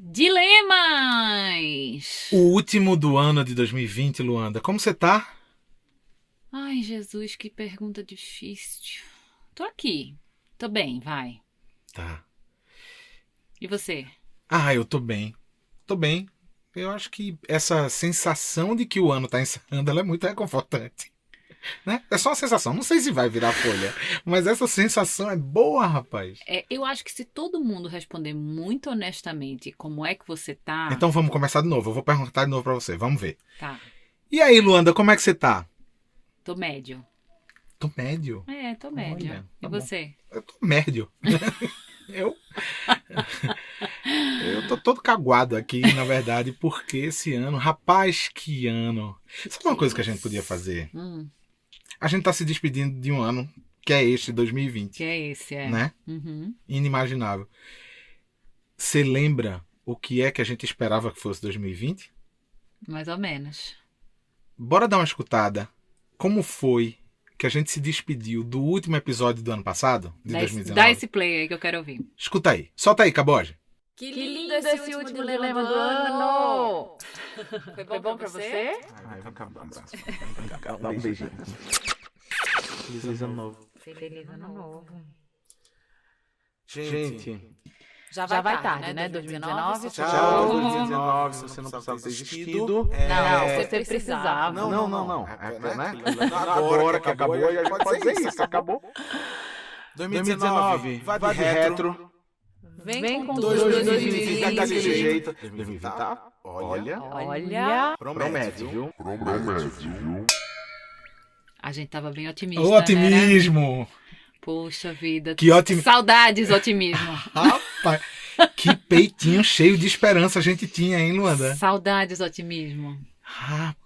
Dilemas! O último do ano de 2020, Luanda. Como você tá? Ai, Jesus, que pergunta difícil. Tô aqui. Tô bem, vai. Tá. E você? Eu tô bem. Tô bem. Eu acho que essa sensação de que o ano tá encerrando, ela é muito reconfortante. Né? É só uma sensação. Não sei se vai virar folha, mas essa sensação é boa, rapaz. Eu acho que se todo mundo responder muito honestamente como é que você tá, Então vamos começar de novo. Eu vou perguntar de novo pra você. Vamos ver. tá, E aí, Luanda, como é que você tá? tô médio. Tô médio. Tô médio. Olha, E tá bom. você? Eu tô médio. Eu, eu tô todo caguado aqui, na verdade, porque esse ano, rapaz, que ano. Sabe uma coisa que a gente podia fazer? A gente tá se despedindo de um ano, que é este, 2020. Que é esse, Né? Uhum. Inimaginável. Você lembra o que é que a gente esperava que fosse 2020? Mais ou menos. Bora dar uma escutada. Como foi que a gente se despediu do último episódio do ano passado, de 2019? Dá esse play aí que eu quero ouvir. Escuta aí. Solta aí, Caboge. Que lindo esse último dilema do ano! Foi bom pra você? Vem cá, um abraço. Dá um beijinho. Feliz ano novo. Feliz ano novo. Gente, Já vai tarde, né? 2019? tchau, 2019. Se você não precisava ter desistido. Não, você precisava. Não. Agora que acabou, a gente pode dizer isso. Acabou. 2019, vai de retro. Vem com 2020 tá daquele jeito. 2020 tá? Olha. Promete, viu? A gente tava bem otimista, O otimismo. Né? Poxa vida. Que ótimo. Saudades, otimismo. Rapaz, que peitinho cheio de esperança a gente tinha, hein, Luanda? Saudades, otimismo. Rapaz.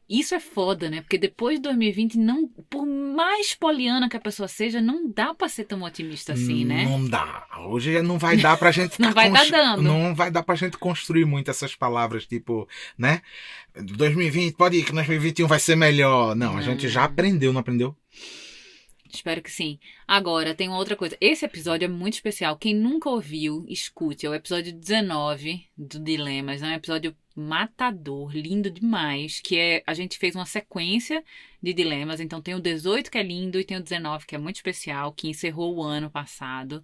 Isso é foda, né? Porque depois de 2020, não, por mais poliana que a pessoa seja, não dá pra ser tão otimista assim, né? Não dá. Hoje não vai dar pra gente... Não vai dar dando. Não vai dar pra gente construir muito essas palavras, tipo, né? 2020, pode ir que 2021 vai ser melhor. Não, a gente já aprendeu, não aprendeu? Espero que sim. Agora, tem uma outra coisa. Esse episódio é muito especial. Quem nunca ouviu, escute. É o episódio 19 do Dilemas. É um episódio matador, lindo demais. A gente fez uma sequência de dilemas. Então tem o 18 que é lindo e tem o 19 que é muito especial, que encerrou o ano passado.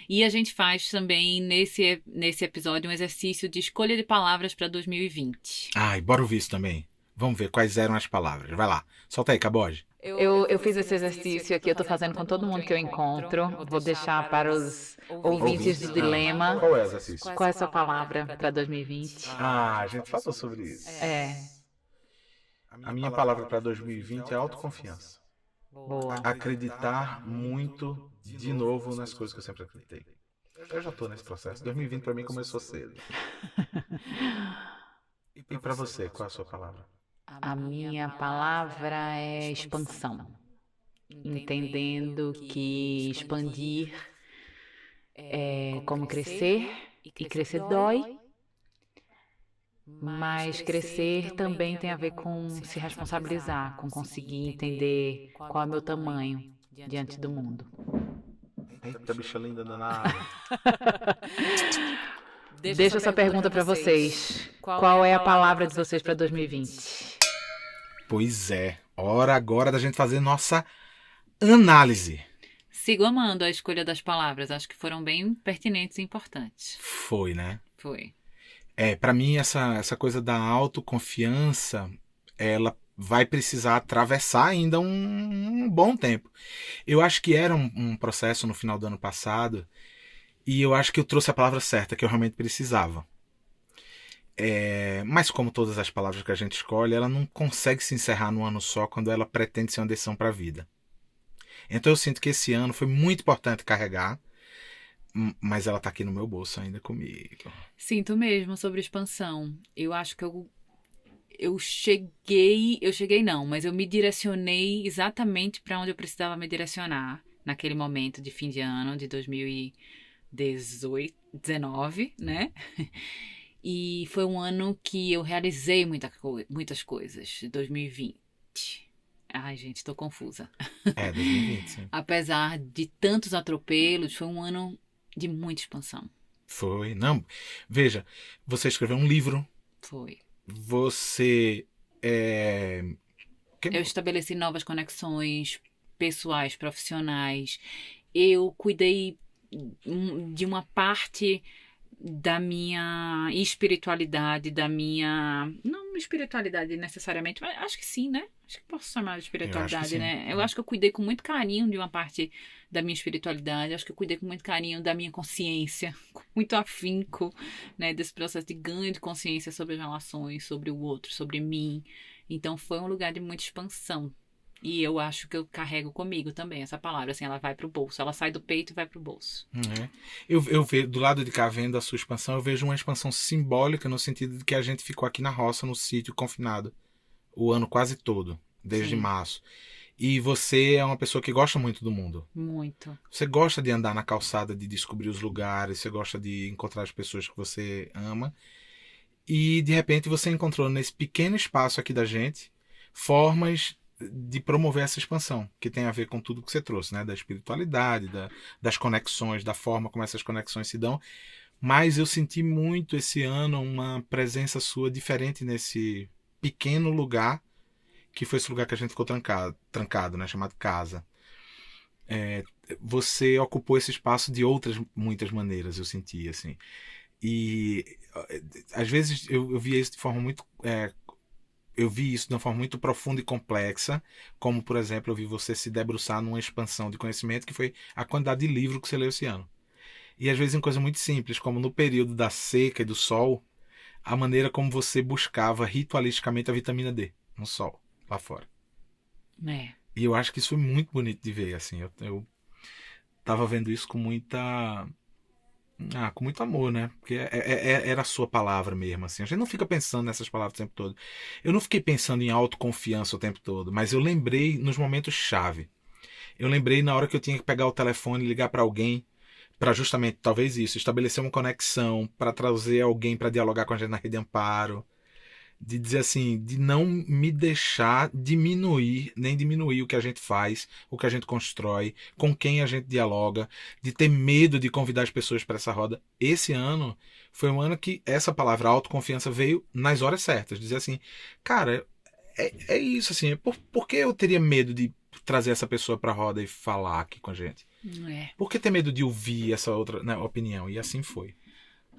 E a gente faz também nesse episódio um exercício de escolha de palavras para 2020. Ai, bora ouvir isso também. Vamos ver quais eram as palavras. Vai lá. Solta aí, Caboge. Eu fiz esse exercício aqui, eu tô fazendo com todo mundo que eu encontro. Vou deixar para os ouvintes do Dilema. Qual é o exercício? Qual é a sua palavra para 2020? A gente falou sobre isso. A minha palavra para 2020 é autoconfiança. Boa. Acreditar muito de novo nas coisas que eu sempre acreditei. Eu já tô nesse processo. 2020 para mim começou cedo. E para você, qual é a sua palavra? A minha palavra é expansão. Entendendo que expandir é como crescer, e crescer dói, mas crescer também tem a ver com se responsabilizar, com conseguir entender qual é o meu tamanho diante do mundo. Eita, bicha linda danada. Deixa essa pergunta para vocês. Qual é a palavra de vocês para 2020? Pois é. Hora agora da gente fazer nossa análise. Sigo amando a escolha das palavras. Acho que foram bem pertinentes e importantes. Foi, né? Foi. Pra mim, essa coisa da autoconfiança, ela vai precisar atravessar ainda um bom tempo. Eu acho que era um processo no final do ano passado, e eu acho que eu trouxe a palavra certa, que eu realmente precisava. Mas como todas as palavras que a gente escolhe, ela não consegue se encerrar num ano só quando ela pretende ser uma decisão para a vida. Então eu sinto que esse ano foi muito importante carregar, mas ela tá aqui no meu bolso ainda comigo. Sinto mesmo sobre expansão. Eu acho que eu cheguei não, mas eu me direcionei exatamente para onde eu precisava me direcionar naquele momento de fim de ano de 2019, né? E foi um ano que eu realizei muitas coisas. 2020. Ai, gente, tô confusa. 2020, sim. Apesar de tantos atropelos, foi um ano de muita expansão. Foi. Não, veja, você escreveu um livro, Foi. você... Eu estabeleci novas conexões pessoais, profissionais. Eu cuidei de uma parte da minha espiritualidade, da minha... Não espiritualidade necessariamente, mas acho que sim, né? Acho que posso chamar de espiritualidade, sim. né? Eu acho que eu cuidei com muito carinho de uma parte da minha espiritualidade, acho que eu cuidei com muito carinho da minha consciência, com muito afinco, né? Desse processo de ganho de consciência sobre as relações, sobre o outro, sobre mim. Então foi um lugar de muita expansão. E eu acho que eu carrego comigo também essa palavra, assim, ela vai pro bolso, ela sai do peito e vai pro bolso. Eu vejo, do lado de cá, vendo a sua expansão, eu vejo uma expansão simbólica no sentido de que a gente ficou aqui na roça, no sítio, confinado, o ano quase todo, desde Sim. março. E você é uma pessoa que gosta muito do mundo. Muito. Você gosta de andar na calçada, de descobrir os lugares, você gosta de encontrar as pessoas que você ama. E, de repente, você encontrou nesse pequeno espaço aqui da gente formas de promover essa expansão, que tem a ver com tudo que você trouxe, né? Da espiritualidade, das conexões, da forma como essas conexões se dão. Mas eu senti muito esse ano uma presença sua diferente nesse pequeno lugar, que foi esse lugar que a gente ficou trancado, né? Chamado casa. Você ocupou esse espaço de outras muitas maneiras, eu senti, assim. E às vezes eu via isso de forma muito... eu vi isso de uma forma muito profunda e complexa, como, por exemplo, eu vi você se debruçar numa expansão de conhecimento, que foi a quantidade de livro que você leu esse ano. E às vezes em coisas muito simples, como no período da seca e do sol, a maneira como você buscava ritualisticamente a vitamina D no sol, lá fora. E eu acho que isso foi muito bonito de ver, assim. Eu tava vendo isso com com muito amor, né? Porque era a sua palavra mesmo, assim. A gente não fica pensando nessas palavras o tempo todo. Eu não fiquei pensando em autoconfiança o tempo todo, mas eu lembrei nos momentos chave. Eu lembrei na hora que eu tinha que pegar o telefone e ligar para alguém, para justamente, talvez isso, estabelecer uma conexão, para trazer alguém para dialogar com a gente na Rede Amparo, de dizer assim, de não me deixar diminuir, nem diminuir o que a gente faz, o que a gente constrói, com quem a gente dialoga, de ter medo de convidar as pessoas para essa roda. Esse ano foi um ano que essa palavra autoconfiança veio nas horas certas, dizer assim, cara, é isso, assim, por que eu teria medo de trazer essa pessoa para a roda e falar aqui com a gente? Por que ter medo de ouvir essa outra, né, opinião? E assim foi.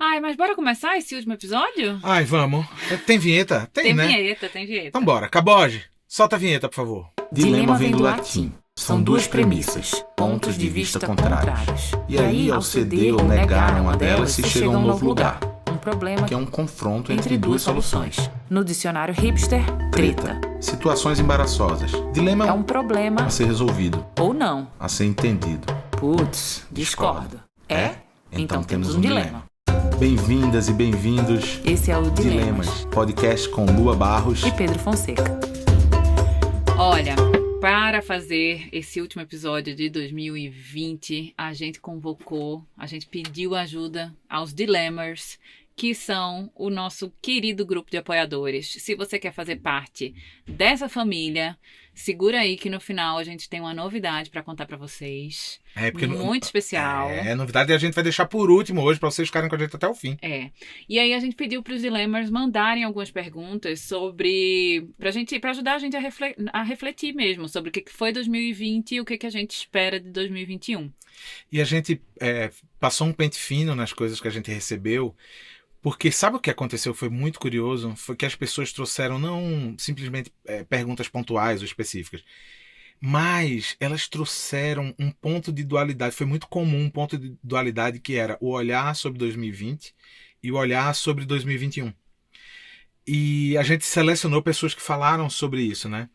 Ai, mas bora começar esse último episódio? Ai, vamos. Tem vinheta? Tem, né? Tem vinheta. Então bora. Caboge, solta a vinheta, por favor. Dilema vem do latim. São duas premissas, pontos de vista contrários. E aí, ao ceder ou negar uma delas, se chega a um novo lugar. Um problema Que é um confronto entre duas soluções. No dicionário hipster, treta. Situações embaraçosas. Dilema É um problema a ser resolvido, ou não. a ser entendido. Putz, discordo. Então temos um dilema. Bem-vindas e bem-vindos. Esse é o Dilemas. Podcast com Lua Barros E Pedro Fonseca. Olha, para fazer esse último episódio de 2020, a gente pediu ajuda aos Dilemers, que são o nosso querido grupo de apoiadores. Se você quer fazer parte dessa família, segura aí que no final a gente tem uma novidade para contar para vocês. Porque muito especial. Novidade, a gente vai deixar por último hoje para vocês ficarem com a gente até o fim. E aí a gente pediu para os Dilemers mandarem algumas perguntas sobre para ajudar a gente a refletir mesmo sobre o que foi 2020 e o que a gente espera de 2021. E a gente passou um pente fino nas coisas que a gente recebeu. Porque sabe o que aconteceu? Foi muito curioso. Foi que as pessoas trouxeram não simplesmente perguntas pontuais ou específicas, mas elas trouxeram um ponto de dualidade. Foi muito comum um ponto de dualidade que era o olhar sobre 2020 e o olhar sobre 2021. E a gente selecionou pessoas que falaram sobre isso, né?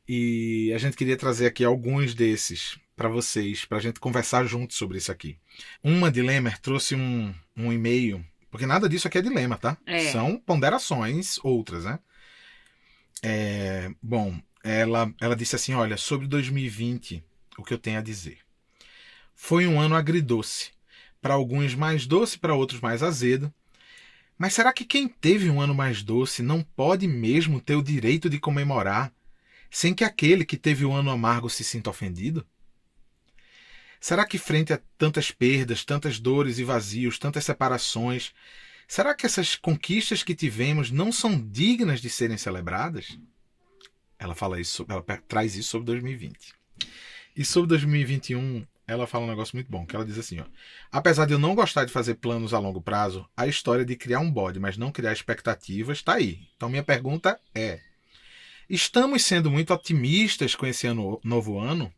E a gente queria trazer aqui alguns desses para vocês, para a gente conversar juntos sobre isso aqui. Uma Dilemer trouxe um e-mail. Porque nada disso aqui é dilema, tá? São ponderações outras, né? Bom, ela disse assim, olha, sobre 2020, o que eu tenho a dizer. Foi um ano agridoce. Para alguns mais doce, para outros mais azedo. Mas será que quem teve um ano mais doce não pode mesmo ter o direito de comemorar sem que aquele que teve um ano amargo se sinta ofendido? Será que frente a tantas perdas, tantas dores e vazios, tantas separações, será que essas conquistas que tivemos não são dignas de serem celebradas? Ela fala isso, ela traz isso sobre 2020. E sobre 2021, ela fala um negócio muito bom, que ela diz assim, ó: apesar de eu não gostar de fazer planos a longo prazo, a história de criar um bode, mas não criar expectativas, tá aí. Então minha pergunta é: estamos sendo muito otimistas com esse novo ano?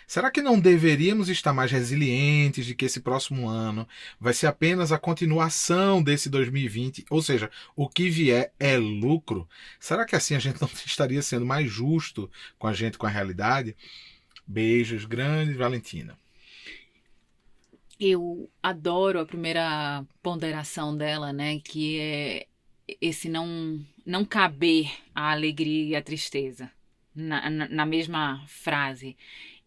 Será que não deveríamos estar mais resilientes de que esse próximo ano vai ser apenas a continuação desse 2020? Ou seja, o que vier é lucro? Será que assim a gente não estaria sendo mais justo com a gente, com a realidade? Beijos grandes, Valentina. Eu adoro a primeira ponderação dela, né? Que é esse não caber a alegria e a tristeza na mesma frase.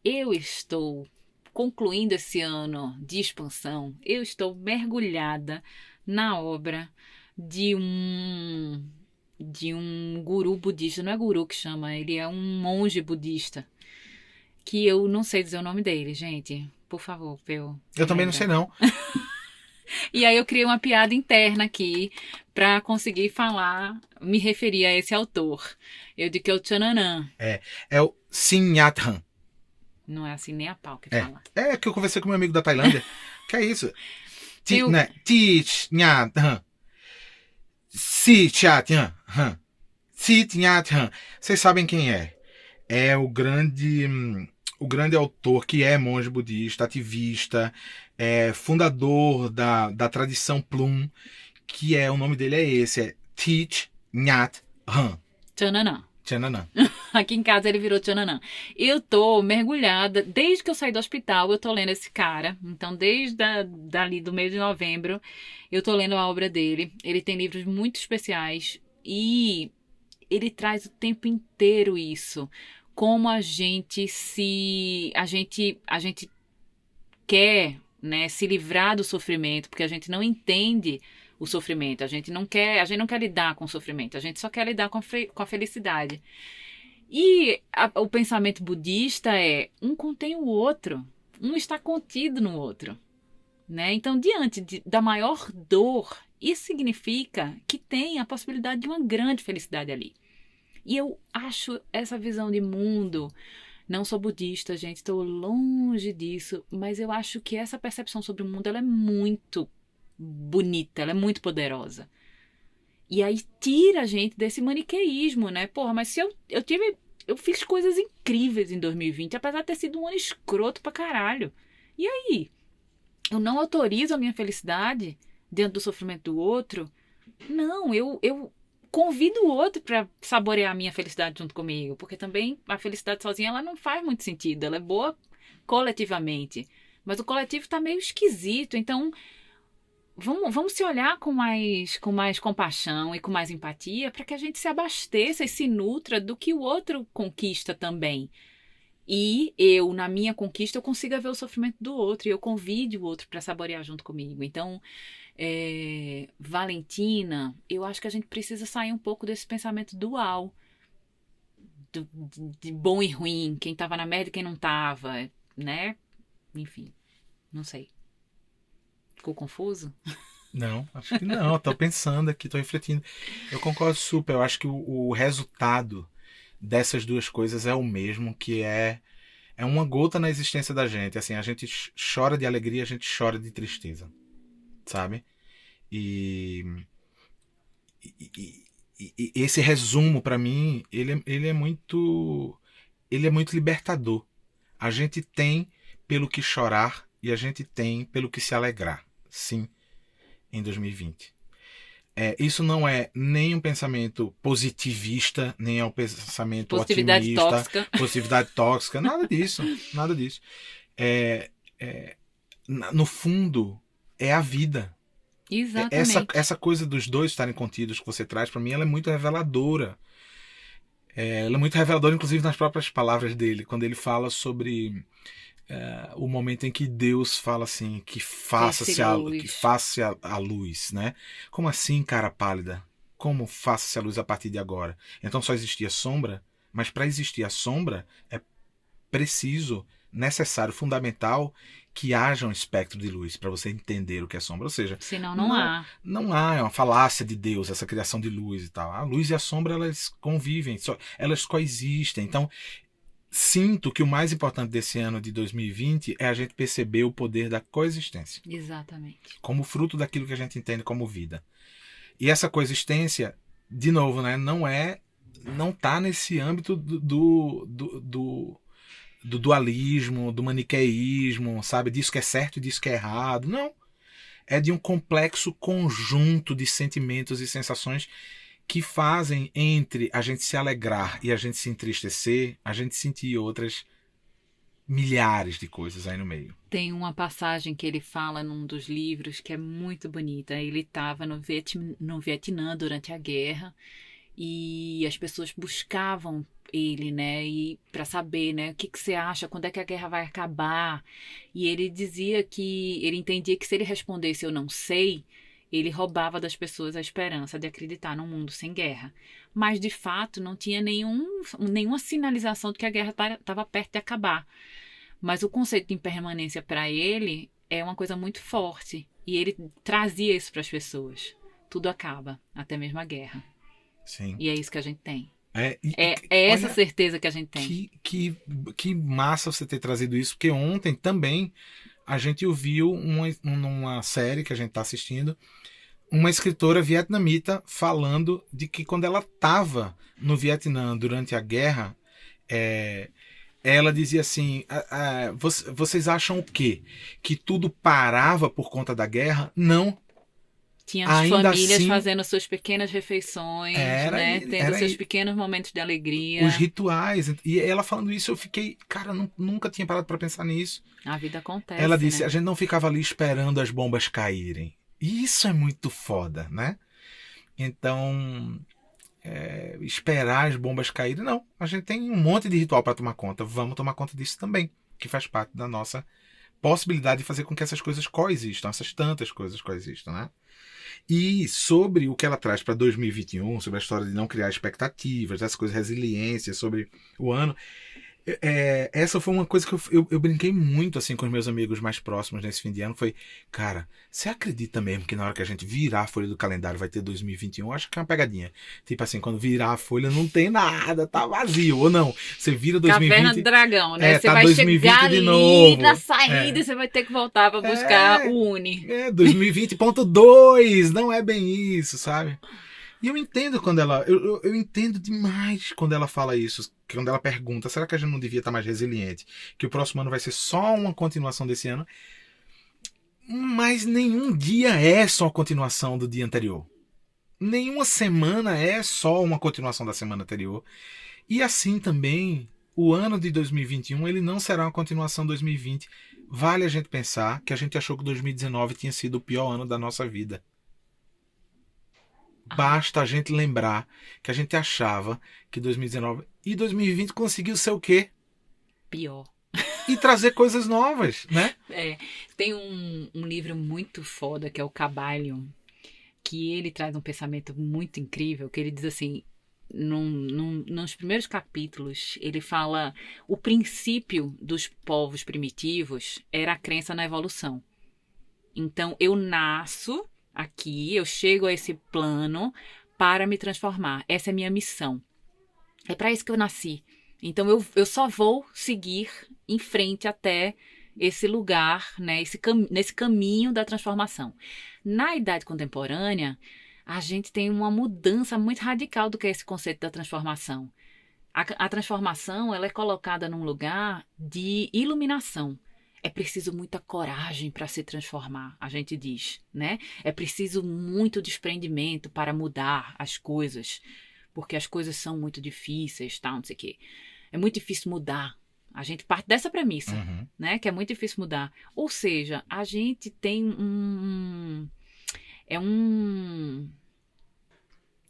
Eu estou concluindo esse ano de expansão, eu estou mergulhada na obra de um guru budista. Não é guru que chama, ele é um monge budista, que eu não sei dizer o nome dele, gente. Por favor, Eu também não sei não. E aí eu criei uma piada interna aqui para conseguir falar, me referir a esse autor. Eu digo que é o Tchananã. É o Sinyathan. Não é assim nem a pau que É. fala. É que eu conversei com meu amigo da Tailândia. Que é isso? Eu- Né? Tinyathan. Sinyathan. Sinyathan. Vocês sabem quem é? É o grande autor que é monge budista, ativista, fundador da tradição Plum, que o nome dele é esse, é Thich Nhat Hanh. Tchananã. Tchananã. Aqui em casa ele virou Tchananã. Eu tô mergulhada, desde que eu saí do hospital, eu tô lendo esse cara. Então, desde dali do mês de novembro, eu tô lendo a obra dele. Ele tem livros muito especiais e ele traz o tempo inteiro isso. Como a gente quer, né, se livrar do sofrimento, porque a gente não entende o sofrimento, a gente não quer lidar com o sofrimento, a gente só quer lidar com a felicidade. E o pensamento budista é um contém o outro, um está contido no outro, né? Então, diante da maior dor, isso significa que tem a possibilidade de uma grande felicidade ali. E eu acho essa visão de mundo. Não sou budista, gente, estou longe disso, mas eu acho que essa percepção sobre o mundo ela é muito bonita, ela é muito poderosa. E aí tira a gente desse maniqueísmo, né? Porra, mas se eu fiz coisas incríveis em 2020, apesar de ter sido um ano escroto pra caralho. E aí? Eu não autorizo a minha felicidade diante do sofrimento do outro? Não, eu convido o outro para saborear a minha felicidade junto comigo, porque também a felicidade sozinha ela não faz muito sentido, ela é boa coletivamente, mas o coletivo está meio esquisito, então vamos se olhar com mais compaixão e com mais empatia para que a gente se abasteça e se nutra do que o outro conquista também. E eu, na minha conquista, eu consiga ver o sofrimento do outro e eu convide o outro para saborear junto comigo. Então, Valentina, eu acho que a gente precisa sair um pouco desse pensamento dual, de bom e ruim, quem tava na merda e quem não tava, né? Enfim, não sei. Ficou confuso? Não, acho que não. Tô pensando aqui, tô refletindo. Eu concordo super. Eu acho que o resultado dessas duas coisas é o mesmo, que é uma gota na existência da gente. Assim, a gente chora de alegria, a gente chora de tristeza, sabe? E esse resumo para mim, ele é muito libertador. A gente tem pelo que chorar e a gente tem pelo que se alegrar, sim, em 2020. Isso não é nem um pensamento positivista, nem é um pensamento Positividade otimista, tóxica. positividade tóxica, nada disso, nada disso. No fundo, é a vida. Exatamente. Essa coisa dos dois estarem contidos que você traz, para mim, ela é muito reveladora. Ela é muito reveladora, inclusive, nas próprias palavras dele, quando ele fala sobre o momento em que Deus fala assim, que faça-se a luz, né? Como assim, cara pálida? Como faça-se a luz a partir de agora? Então só existia sombra, mas para existir a sombra é preciso necessário, fundamental, que haja um espectro de luz para você entender o que é sombra. Ou seja, Senão não há. Não há, é uma falácia de Deus, essa criação de luz e tal. A luz e a sombra, elas convivem, elas coexistem. Então, sinto que o mais importante desse ano de 2020 é a gente perceber o poder da coexistência. Exatamente. Como fruto daquilo que a gente entende como vida. E essa coexistência, de novo, né, não tá nesse âmbito do dualismo, do maniqueísmo, sabe? Disso que é certo e disso que é errado. Não. É de um complexo conjunto de sentimentos e sensações que fazem entre a gente se alegrar e a gente se entristecer, a gente sentir outras milhares de coisas aí no meio. Tem uma passagem que ele fala num dos livros que é muito bonita. Ele estava no Vietnã durante a guerra e as pessoas buscavam ele, né, e para saber, né, o que você acha, quando é que a guerra vai acabar. E ele dizia que ele entendia que se ele respondesse eu não sei, ele roubava das pessoas a esperança de acreditar num mundo sem guerra. Mas, de fato, não tinha nenhuma sinalização de que a guerra estava perto de acabar. Mas o conceito de impermanência para ele é uma coisa muito forte. E ele trazia isso para as pessoas. Tudo acaba, até mesmo a guerra. Sim. E é isso que a gente tem. É essa certeza que a gente tem. Que massa você ter trazido isso, porque ontem também a gente ouviu numa série que a gente está assistindo, uma escritora vietnamita falando de que quando ela estava no Vietnã durante a guerra, ela dizia assim, vocês acham o quê? Que tudo parava por conta da guerra? Não. Tinha as ainda famílias assim, fazendo suas pequenas refeições, né? Tendo seus pequenos momentos de alegria. Os rituais. E ela falando isso, eu fiquei... Cara, nunca tinha parado para pensar nisso. A vida acontece, ela disse, né? a gente não ficava ali esperando as bombas caírem. E isso é muito foda, né? Então, esperar as bombas caírem, não. A gente tem um monte de ritual para tomar conta. Vamos tomar conta disso também, que faz parte da nossa possibilidade de fazer com que essas coisas coexistam, essas tantas coisas coexistam, né? E sobre o que ela traz para 2021, sobre a história de não criar expectativas, dessas coisas, resiliência, sobre o ano, essa foi uma coisa que eu brinquei muito assim com os meus amigos mais próximos nesse fim de ano. Foi, cara, você acredita mesmo que na hora que a gente virar a folha do calendário vai ter 2021? Eu acho que é uma pegadinha. Tipo assim, quando virar a folha não tem nada, tá vazio. Ou não, você vira 2020... Caverna do Dragão, né? Você tá vai 2020 chegar de ali novo. na saída e você vai ter que voltar para buscar o Uni. 2020.2, não é bem isso, sabe? E eu entendo quando ela... Eu entendo demais quando ela fala isso. Quando ela pergunta, será que a gente não devia estar mais resiliente? Que o próximo ano vai ser só uma continuação desse ano. Mas nenhum dia é só a continuação do dia anterior. Nenhuma semana é só uma continuação da semana anterior. E assim também, o ano de 2021, ele não será uma continuação de 2020. Vale a gente pensar que a gente achou que 2019 tinha sido o pior ano da nossa vida. Basta a gente lembrar que a gente achava que 2019 e 2020 conseguiu ser o quê? Pior. E trazer coisas novas, né? Tem um livro muito foda que é o Kybalion, que ele traz um pensamento muito incrível, que ele diz assim, nos primeiros capítulos, ele fala o princípio dos povos primitivos era a crença na evolução. Então, eu nasço aqui, eu chego a esse plano para me transformar. Essa é a minha missão. É para isso que eu nasci. Então eu só vou seguir em frente até esse lugar, né, nesse caminho da transformação. Na idade contemporânea, a gente tem uma mudança muito radical do que é esse conceito da transformação. A transformação, ela é colocada num lugar de iluminação. É preciso muita coragem para se transformar, a gente diz, né? É preciso muito desprendimento para mudar as coisas, porque as coisas são muito difíceis, tal, não sei o quê. É muito difícil mudar. A gente parte dessa premissa, né? Que é muito difícil mudar. Ou seja, a gente tem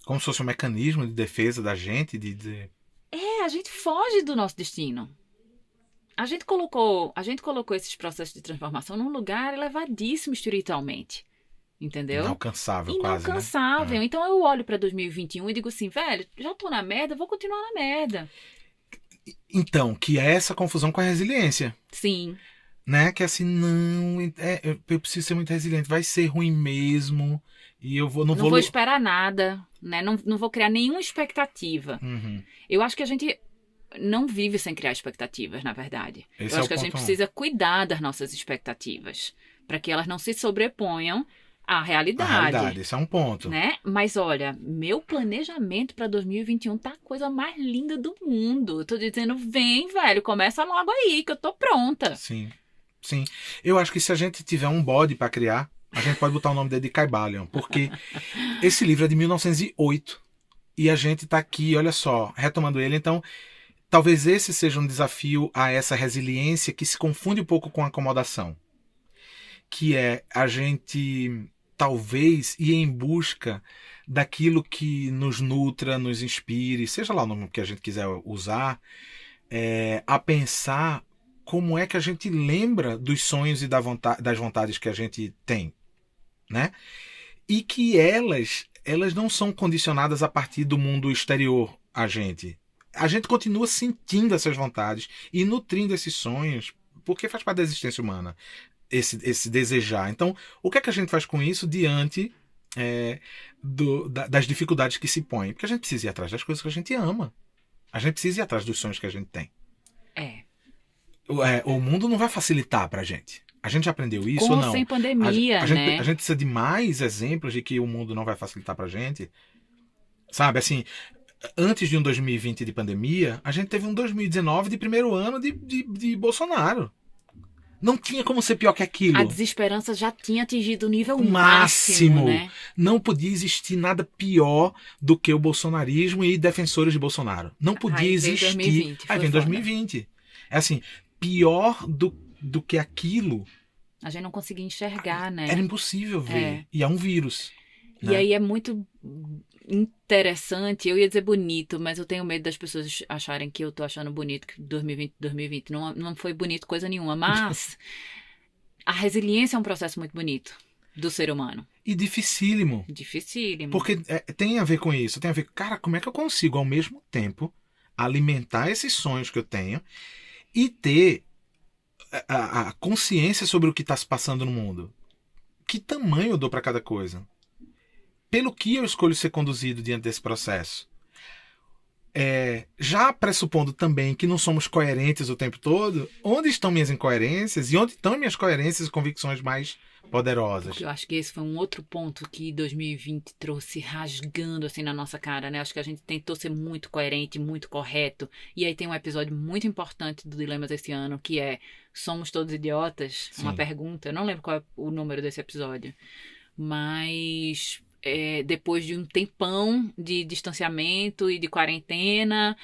como se fosse um mecanismo de defesa da gente, a gente foge do nosso destino. A gente colocou esses processos de transformação num lugar elevadíssimo espiritualmente. Entendeu? Inalcançável, Inalcançável. Né? Então eu olho para 2021 e digo assim, velho, já tô na merda, vou continuar na merda. Então, que é essa confusão com a resiliência. Sim. Né? Que é assim, não, eu preciso ser muito resiliente, vai ser ruim mesmo, e eu vou, Não vou esperar nada, né? Não vou criar nenhuma expectativa. Uhum. Eu acho que a gente não vive sem criar expectativas, na verdade. Esse Eu é acho o que a gente ponto 1. precisa cuidar das nossas expectativas, para que elas não se sobreponham à A realidade. realidade, esse é um ponto. Né? Mas olha, meu planejamento para 2021 tá a coisa mais linda do mundo. Eu tô dizendo, vem, velho, começa logo aí, que eu tô pronta. Sim, sim. Eu acho que se a gente tiver um bode para criar, a gente pode botar o nome dele de Caibalion, porque esse livro é de 1908 e a gente tá aqui, olha só, retomando ele. Então, talvez esse seja um desafio a essa resiliência que se confunde um pouco com a acomodação, que é a gente talvez ir em busca daquilo que nos nutra, nos inspire, seja lá o nome que a gente quiser usar, a pensar como é que a gente lembra dos sonhos e das vontades que a gente tem, né? E que elas não são condicionadas a partir do mundo exterior a gente. A gente continua sentindo essas vontades e nutrindo esses sonhos, porque faz parte da existência humana, esse desejar. Então, o que é que a gente faz com isso diante das dificuldades que se põem? Porque a gente precisa ir atrás das coisas que a gente ama. A gente precisa ir atrás dos sonhos que a gente tem. O mundo não vai facilitar pra gente. A gente já aprendeu isso Com ou ou não? sem pandemia, né? A gente precisa de mais exemplos de que o mundo não vai facilitar pra gente. Sabe, assim, antes de um 2020 de pandemia, a gente teve um 2019 de primeiro ano de Bolsonaro. Não tinha como ser pior que aquilo. A desesperança já tinha atingido o nível máximo, né? Não podia existir nada pior do que o bolsonarismo e defensores de Bolsonaro. Não podia Aí existir. Veio 2020, Aí vem 2020. É assim, pior do que aquilo. A gente não conseguia enxergar, né? Era impossível ver. E é um vírus. E né? aí é muito interessante, eu ia dizer bonito, mas eu tenho medo das pessoas acharem que eu tô achando bonito que 2020 não foi bonito coisa nenhuma, mas a resiliência é um processo muito bonito do ser humano. E dificílimo. Dificílimo. Porque tem a ver com isso, tem a ver, cara, como é que eu consigo ao mesmo tempo alimentar esses sonhos que eu tenho e ter a consciência sobre o que está se passando no mundo? Que tamanho eu dou para cada coisa? Pelo que eu escolho ser conduzido diante desse processo? Já pressupondo também que não somos coerentes o tempo todo, onde estão minhas incoerências e onde estão minhas coerências e convicções mais poderosas? Eu acho que esse foi um outro ponto que 2020 trouxe rasgando assim na nossa cara, né? Acho que a gente tentou ser muito coerente, muito correto. E aí tem um episódio muito importante do Dilemas esse ano, que é Somos Todos Idiotas? Sim. Uma pergunta. Eu não lembro qual é o número desse episódio. Mas depois de um tempão de distanciamento e de quarentena,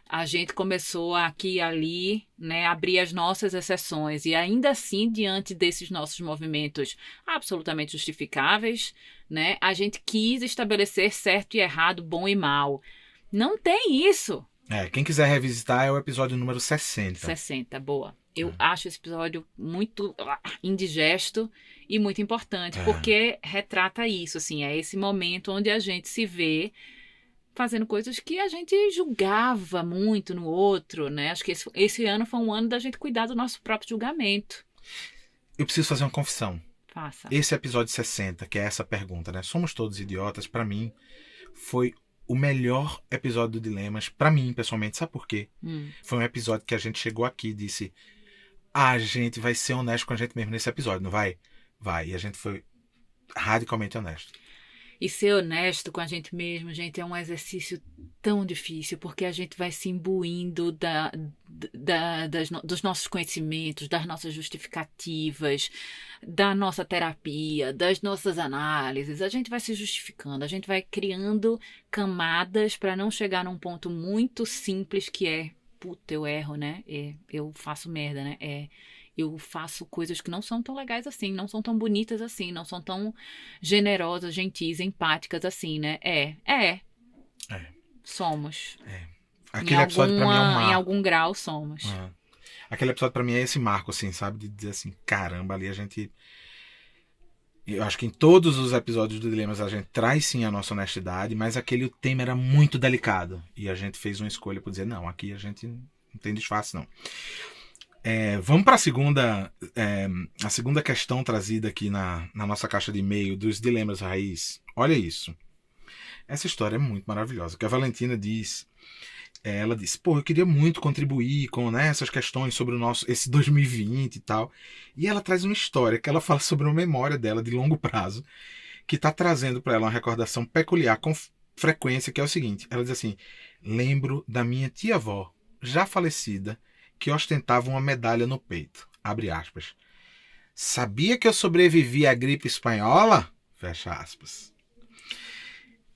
a gente começou aqui e ali, né, abrir as nossas exceções. E ainda assim, diante desses nossos movimentos absolutamente justificáveis, né, a gente quis estabelecer certo e errado, bom e mal. Não tem isso. Quem quiser revisitar é o episódio número 60. 60, boa. Eu acho esse episódio muito indigesto e muito importante, porque retrata isso, assim, é esse momento onde a gente se vê fazendo coisas que a gente julgava muito no outro, né? Acho que esse ano foi um ano da gente cuidar do nosso próprio julgamento. Eu preciso fazer uma confissão. Faça. Esse episódio 60, que é essa pergunta, né? Somos todos idiotas, pra mim, foi o melhor episódio do Dilemas, pra mim, pessoalmente. Sabe por quê? Foi um episódio que a gente chegou aqui e disse: a gente vai ser honesto com a gente mesmo nesse episódio, não vai? Vai. E a gente foi radicalmente honesto. E ser honesto com a gente mesmo, gente, é um exercício tão difícil, porque a gente vai se imbuindo dos nossos conhecimentos, das nossas justificativas, da nossa terapia, das nossas análises. A gente vai se justificando, a gente vai criando camadas para não chegar num ponto muito simples que é: puta, eu erro, né? Eu faço merda, né? Eu faço coisas que não são tão legais assim, não são tão bonitas assim, não são tão generosas, gentis, empáticas assim, né? Somos. Aquele episódio pra mim é um marco. Em algum grau somos. Aquele episódio pra mim é esse marco, assim, sabe? De dizer assim, caramba, ali a gente... Eu acho que em todos os episódios do Dilemas a gente traz sim a nossa honestidade, mas o tema era muito delicado. E a gente fez uma escolha por dizer, não, aqui a gente Não tem disfarce, não. Vamos para a segunda questão trazida aqui na nossa caixa de e-mail dos Dilemas Raiz. Olha isso. Essa história é muito maravilhosa. O que a Valentina diz, ela disse, eu queria muito contribuir com, né, essas questões sobre esse 2020 e tal. E ela traz uma história que ela fala sobre uma memória dela de longo prazo, que está trazendo para ela uma recordação peculiar com frequência, que é o seguinte. Ela diz assim, lembro da minha tia-avó, já falecida, que ostentava uma medalha no peito. Abre aspas. Sabia que eu sobrevivi à gripe espanhola? Fecha aspas.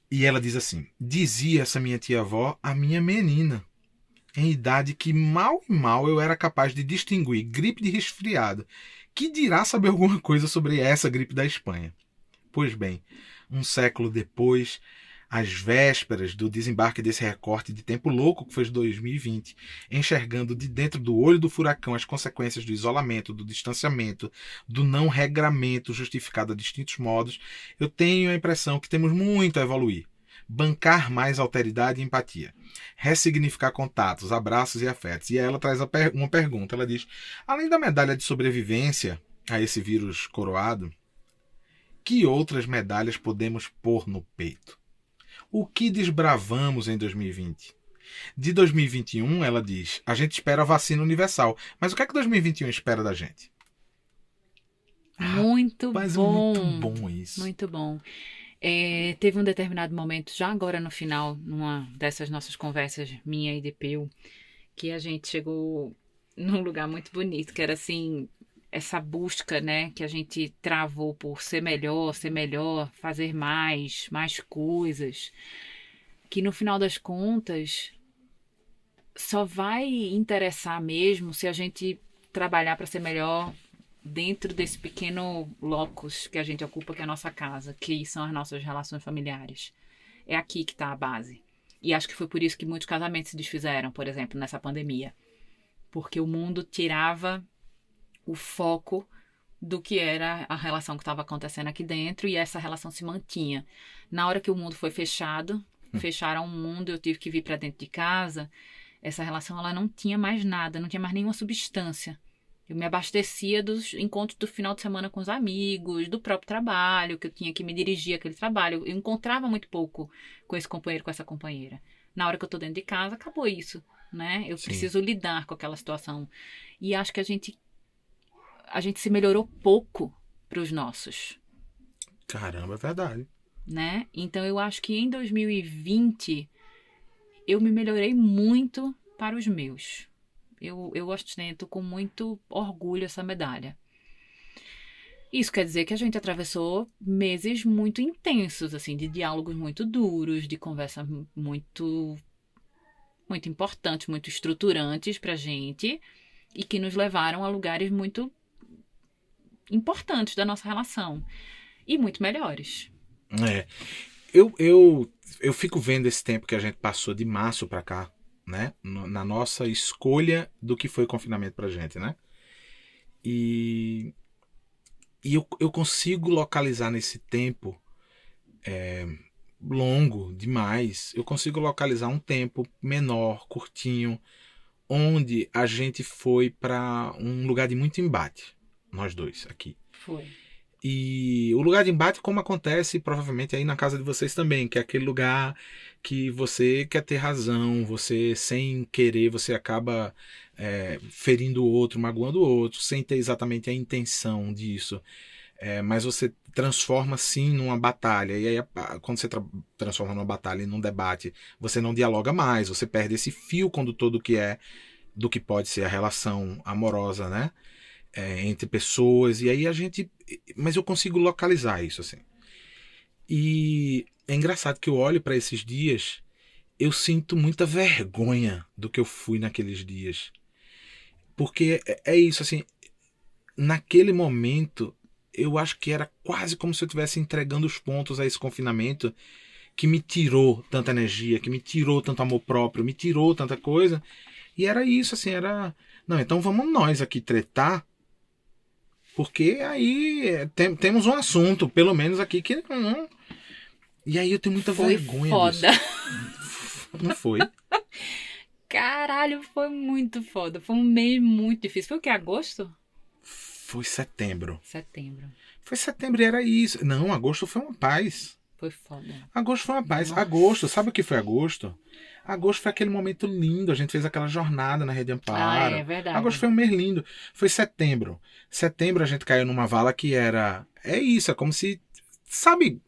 E ela diz assim, dizia essa minha tia-avó a minha menina, em idade que mal e mal eu era capaz de distinguir gripe de resfriado, que dirá saber alguma coisa sobre essa gripe da Espanha. Pois bem, um século depois, às vésperas do desembarque desse recorte de tempo louco que foi 2020, enxergando de dentro do olho do furacão as consequências do isolamento, do distanciamento, do não regramento justificado a distintos modos, eu tenho a impressão que temos muito a evoluir. Bancar mais alteridade e empatia. Ressignificar contatos, abraços e afetos. E aí ela traz uma pergunta. Ela diz, além da medalha de sobrevivência a esse vírus coroado, que outras medalhas podemos pôr no peito? O que desbravamos em 2020? De 2021, ela diz, a gente espera a vacina universal. Mas o que é que 2021 espera da gente? Muito bom. Muito bom isso. Muito bom. Teve um determinado momento, já agora no final, numa dessas nossas conversas, minha e de Peu, que a gente chegou num lugar muito bonito, que era assim, essa busca, né, que a gente travou por ser melhor, fazer mais coisas, que no final das contas só vai interessar mesmo se a gente trabalhar para ser melhor dentro desse pequeno locus que a gente ocupa, que é a nossa casa, que são as nossas relações familiares. É aqui que está a base. E acho que foi por isso que muitos casamentos se desfizeram, por exemplo, nessa pandemia. Porque o mundo tirava o foco do que era a relação que estava acontecendo aqui dentro e essa relação se mantinha. Na hora que o mundo foi fechado, fecharam o mundo, eu tive que vir para dentro de casa, essa relação ela não tinha mais nada, não tinha mais nenhuma substância. Eu me abastecia dos encontros do final de semana com os amigos, do próprio trabalho, que eu tinha que me dirigir àquele trabalho. Eu encontrava muito pouco com esse companheiro, com essa companheira. Na hora que eu estou dentro de casa, acabou isso, né? Eu preciso lidar com aquela situação. E acho que a gente se melhorou pouco para os nossos. Caramba, é verdade. Né? Então eu acho que em 2020 eu me melhorei muito para os meus. Eu ostento com muito orgulho essa medalha. Isso quer dizer que a gente atravessou meses muito intensos, assim, de diálogos muito duros, de conversas muito importantes, muito estruturantes pra gente e que nos levaram a lugares muito importantes da nossa relação e muito melhores. Eu fico vendo esse tempo que a gente passou de março pra cá, né? Na nossa escolha do que foi confinamento pra gente, né? E eu consigo localizar nesse tempo longo demais, eu consigo localizar um tempo menor, curtinho, onde a gente foi para um lugar de muito embate, nós dois aqui. Foi. E o lugar de embate, como acontece provavelmente aí na casa de vocês também, que é aquele lugar que você quer ter razão, você sem querer, você acaba ferindo o outro, magoando o outro, sem ter exatamente a intenção disso. Mas você transforma sim numa batalha, e aí quando você transforma numa batalha e num debate, você não dialoga mais, você perde esse fio condutor do que pode ser a relação amorosa, né? Entre pessoas, e aí mas eu consigo localizar isso, assim. E é engraçado que eu olho para esses dias, eu sinto muita vergonha do que eu fui naqueles dias, porque é isso, assim, naquele momento eu acho que era quase como se eu estivesse entregando os pontos a esse confinamento que me tirou tanta energia, que me tirou tanto amor próprio, me tirou tanta coisa, e era isso, assim, não, então vamos nós aqui tretar, porque aí temos um assunto, pelo menos aqui, que não... E aí eu tenho muita vergonha foda. disso. Não foi? Cara, Caralho, foi muito foda. Foi um mês muito difícil. Foi o que? Agosto? Foi setembro. Setembro. Foi setembro e era isso. Não, agosto foi uma paz. Foi foda. Agosto foi uma paz. Nossa. Agosto, sabe o que foi agosto? Agosto foi aquele momento lindo. A gente fez aquela jornada na Rede Amparo. É verdade. Agosto foi um mês lindo. Foi setembro. Setembro a gente caiu numa vala que era... É isso, é como se... Sabe...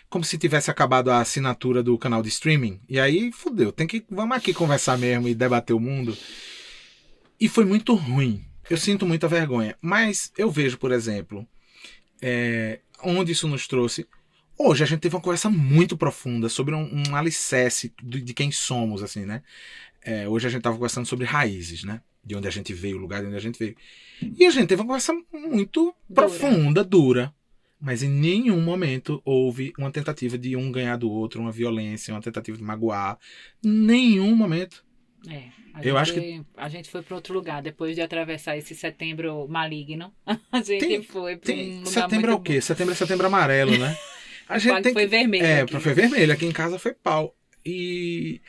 Como se tivesse acabado a assinatura do canal de streaming. E aí, fudeu. Vamos aqui conversar mesmo e debater o mundo. E foi muito ruim. Eu sinto muita vergonha. Mas eu vejo, por exemplo, onde isso nos trouxe. Hoje a gente teve uma conversa muito profunda sobre um alicerce de quem somos, assim, né? Hoje a gente estava conversando sobre raízes, né? De onde a gente veio, o lugar de onde a gente veio. E a gente teve uma conversa muito profunda, dura. Mas em nenhum momento houve uma tentativa de um ganhar do outro, uma violência, uma tentativa de magoar. Nenhum momento. Eu acho que a gente foi para outro lugar depois de atravessar esse setembro maligno. A gente foi para um lugar setembro é o quê? Setembro é setembro amarelo, né? A gente foi vermelho. Foi vermelho. Aqui em casa foi pau. E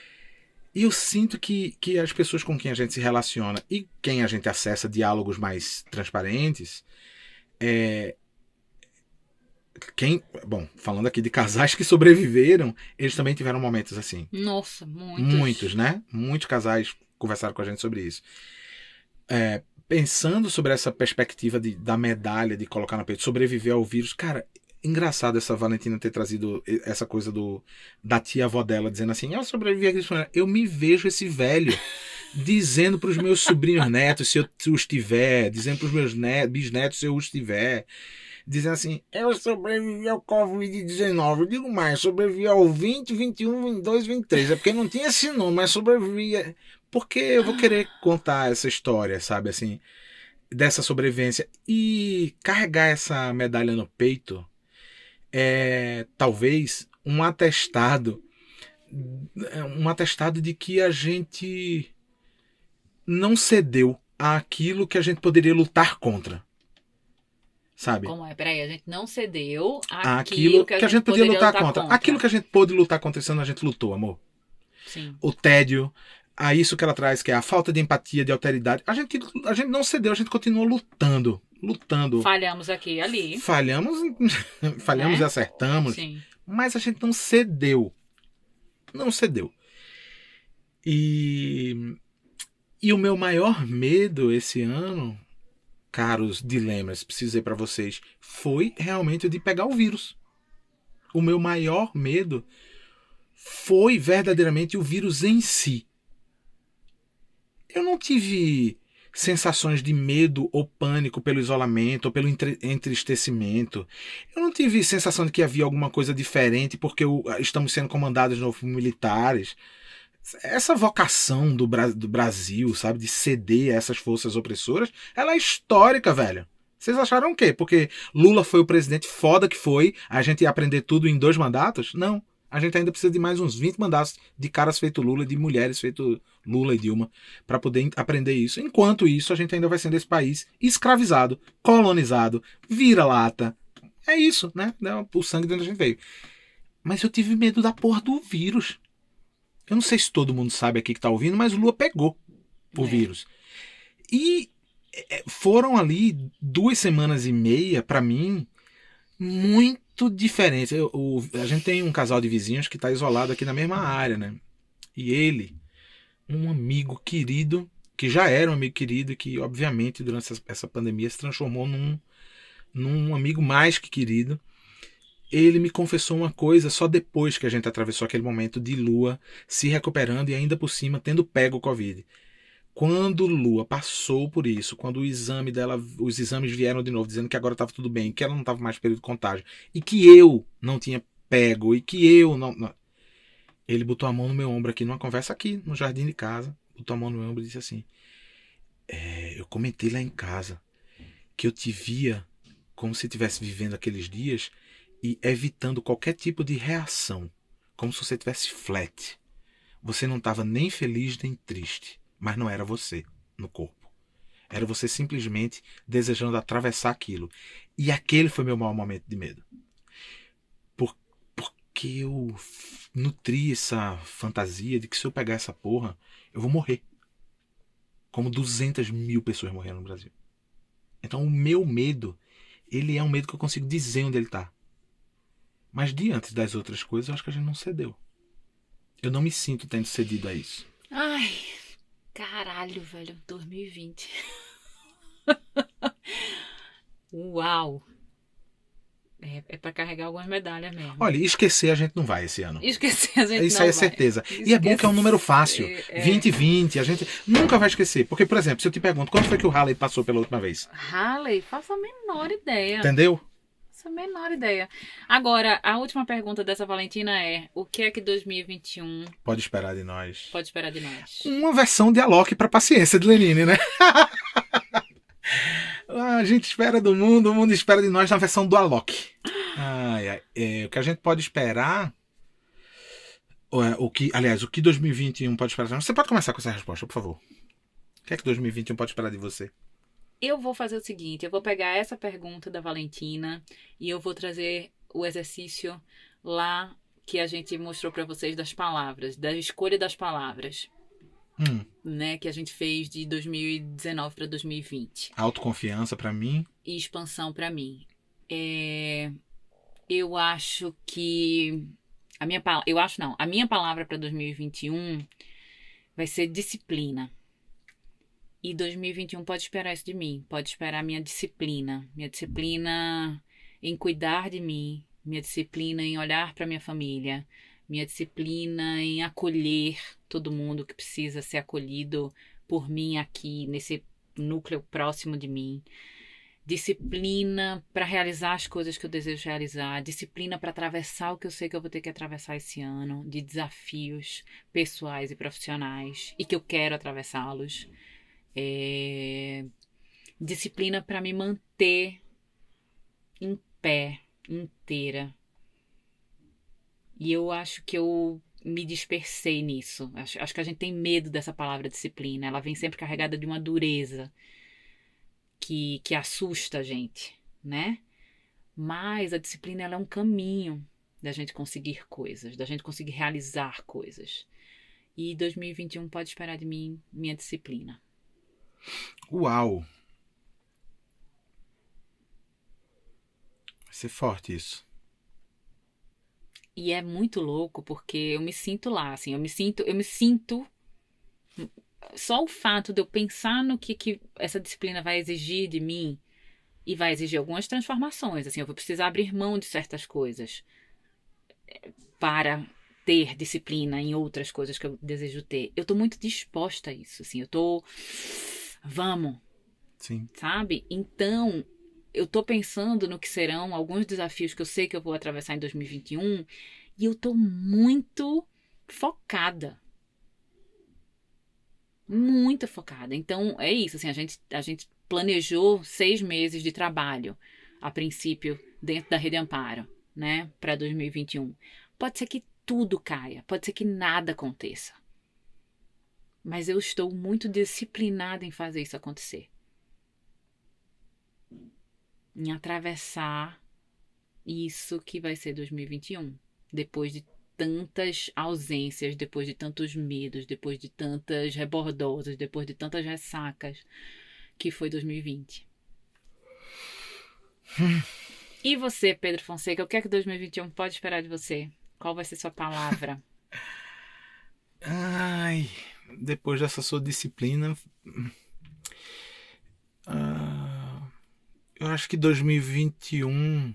eu sinto que as pessoas com quem a gente se relaciona e quem a gente acessa diálogos mais transparentes, bom, falando aqui de casais que sobreviveram, eles também tiveram momentos assim. Nossa, muitos. Muitos, né? Muitos casais conversaram com a gente sobre isso. Pensando sobre essa perspectiva da medalha, de colocar no peito, sobreviver ao vírus. Cara, engraçado essa Valentina ter trazido essa coisa da tia-avó dela, dizendo assim, eu sobrevivi a gripe espanhola. Eu me vejo esse velho dizendo para os meus sobrinhos netos, se eu os tiver, dizendo para os meus bisnetos, se eu os tiver, dizendo assim, eu sobrevivi ao Covid-19, eu digo mais, sobrevivi ao 20, 21, 22, 23, é porque não tinha esse nome, mas sobrevivi, porque eu vou querer contar essa história, sabe, assim, dessa sobrevivência, e carregar essa medalha no peito é talvez um atestado de que a gente não cedeu àquilo que a gente poderia lutar contra. Sabe? Como é? Peraí, a gente não cedeu àquilo que a gente poderia lutar contra. Aquilo que a gente pôde lutar contra esse ano, a gente lutou, amor. Sim. O tédio, a isso que ela traz, que é a falta de empatia, de alteridade. A gente não cedeu, a gente continua lutando. Falhamos aqui e ali. Falhamos e acertamos. Sim. Mas a gente não cedeu. Não cedeu. E o meu maior medo esse ano, caros dilemas, preciso dizer para vocês, foi realmente o de pegar o vírus. O meu maior medo foi verdadeiramente o vírus em si. Eu não tive sensações de medo ou pânico pelo isolamento ou pelo entristecimento. Eu não tive sensação de que havia alguma coisa diferente porque estamos sendo comandados de novo por militares. Essa vocação do Brasil, sabe, de ceder a essas forças opressoras, ela é histórica, velho. Vocês acharam o quê? Porque Lula foi o presidente foda que foi, a gente ia aprender tudo em 2 mandatos? Não. A gente ainda precisa de mais uns 20 mandatos de caras feito Lula e de mulheres feito Lula e Dilma para poder aprender isso. Enquanto isso, a gente ainda vai sendo esse país escravizado, colonizado, vira-lata. É isso, né? O sangue de onde a gente veio. Mas eu tive medo da porra do vírus. Eu não sei se todo mundo sabe aqui que tá ouvindo, mas o Lula pegou o vírus. E foram ali 2 semanas e meia, para mim, muito diferentes. A gente tem um casal de vizinhos que tá isolado aqui na mesma área, né? E ele, um amigo querido, que já era um amigo querido e que, obviamente, durante essa pandemia se transformou num amigo mais que querido. Ele me confessou uma coisa só depois que a gente atravessou aquele momento de Lua se recuperando e ainda por cima tendo pego o Covid. Quando Lua passou por isso, quando os exames vieram de novo dizendo que agora estava tudo bem, que ela não estava mais em período de contágio e que eu não tinha pego e que eu não... Ele botou a mão no meu ombro aqui numa conversa aqui no jardim de casa, botou a mão no meu ombro e disse assim, eu comentei lá em casa que eu te via como se estivesse vivendo aqueles dias e evitando qualquer tipo de reação, como se você estivesse flat. Você não estava nem feliz nem triste, mas não era você no corpo. Era você simplesmente desejando atravessar aquilo. E aquele foi meu maior momento de medo. Porque eu nutri essa fantasia de que se eu pegar essa porra, eu vou morrer. como 200 mil pessoas morreram no Brasil. Então o meu medo, ele é um medo que eu consigo dizer onde ele tá. Mas diante das outras coisas, eu acho que a gente não cedeu. Eu não me sinto tendo cedido a isso. Ai, caralho, velho. 2020. Uau. É pra carregar algumas medalhas mesmo. Olha, esquecer a gente não vai esse ano. Esquecer a gente Isso não aí é vai. certeza. E é bom que é um número fácil. 2020, a gente nunca vai esquecer. Porque, por exemplo, se eu te pergunto, quando foi que o Halley passou pela última vez? Halley, faço a menor ideia. Entendeu? Faço a menor ideia. Agora, a última pergunta dessa Valentina é: o que é que 2021 Pode esperar de nós. pode esperar de nós? Uma versão de Alok para paciência de Lenine, né? A gente espera do mundo, o mundo espera de nós na versão do Alok. O que a gente pode esperar. O que 2021 pode esperar? Você pode começar com essa resposta, por favor. O que é que 2021 pode esperar de você? Eu vou fazer o seguinte: eu vou pegar essa pergunta da Valentina e eu vou trazer o exercício lá que a gente mostrou para vocês das palavras, da escolha das palavras, né, que a gente fez de 2019 para 2020. Autoconfiança para mim. E expansão para mim. Eu acho que a minha palavra para 2021 vai ser disciplina. E 2021 pode esperar isso de mim. Pode esperar minha disciplina. Minha disciplina em cuidar de mim. Minha disciplina em olhar para minha família. Minha disciplina em acolher todo mundo que precisa ser acolhido por mim aqui, nesse núcleo próximo de mim. Disciplina para realizar as coisas que eu desejo realizar. Disciplina para atravessar o que eu sei que eu vou ter que atravessar esse ano. De desafios pessoais e profissionais. E que eu quero atravessá-los. Disciplina para me manter em pé, inteira. E eu acho que eu me dispersei nisso. Acho que a gente tem medo dessa palavra disciplina. Ela vem sempre carregada de uma dureza que assusta a gente, né? Mas a disciplina, ela é um caminho da gente conseguir coisas, da gente conseguir realizar coisas. E 2021 pode esperar de mim minha disciplina. Uau! Vai ser forte isso. E é muito louco porque eu me sinto lá, assim, eu me sinto só o fato de eu pensar no que essa disciplina vai exigir de mim, e vai exigir algumas transformações, assim, eu vou precisar abrir mão de certas coisas para ter disciplina em outras coisas que eu desejo ter. Eu tô muito disposta a isso, assim, vamos, sim, sabe? Então, eu tô pensando no que serão alguns desafios que eu sei que eu vou atravessar em 2021 e eu tô muito focada. Muito focada. Então, é isso, assim, a gente planejou 6 meses de trabalho, a princípio, dentro da Rede Amparo, né, para 2021. Pode ser que tudo caia, pode ser que nada aconteça. Mas eu estou muito disciplinada em fazer isso acontecer. Em atravessar isso que vai ser 2021. Depois de tantas ausências, depois de tantos medos, depois de tantas rebordosas, depois de tantas ressacas que foi 2020. E você, Pedro Fonseca, o que é que 2021 pode esperar de você? Qual vai ser sua palavra? Ai, depois dessa sua disciplina, eu acho que 2021